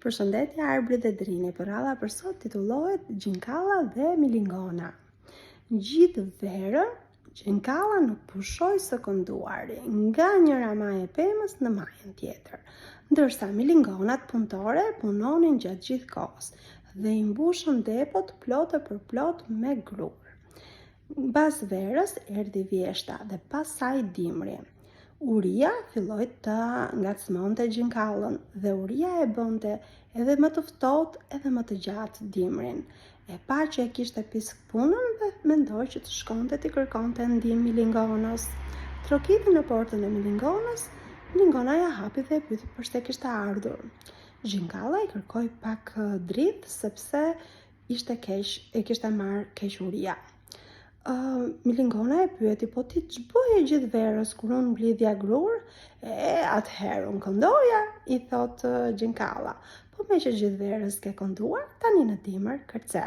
Përshëndetje Arbërit dhe Drini, përralla për sot titullohet Gjinkallla dhe Milingona. Gjithë verën, Gjinkallla nuk pushoi së kënduari, nga njëra majë e pemës në majën tjetër, ndërsa Milingonat punëtore punonin gjatë gjithë kohës dhe i mbushën depot plotë për plot me grur. Pas verës erdhi vjeshta dhe pas saj dimri. Uria filloi të ngacmonte Gjinkalllën dhe uria e bënte edhe më të ftohtë edhe më të gjatë dimrin. E pa që e kishte pisk punën dhe mendoi që të shkonte t'i kërkonte ndihmë Milingonës. Trokiti në portën e Milingonës, Milingona ja hapi dhe e pyeti pse kishte ardhur. Gjinkallla i kërkoi pak dritë sepse ishte keq, e kishte marrë keq uria. Milingona e pyeti, po ti ç'bëje gjithë verës kur unë mblidhja grur? Atëherë unë këndoja, i thot Gjinkallla. Po me që gjithë verës ke kënduar, tani në dimër kërce.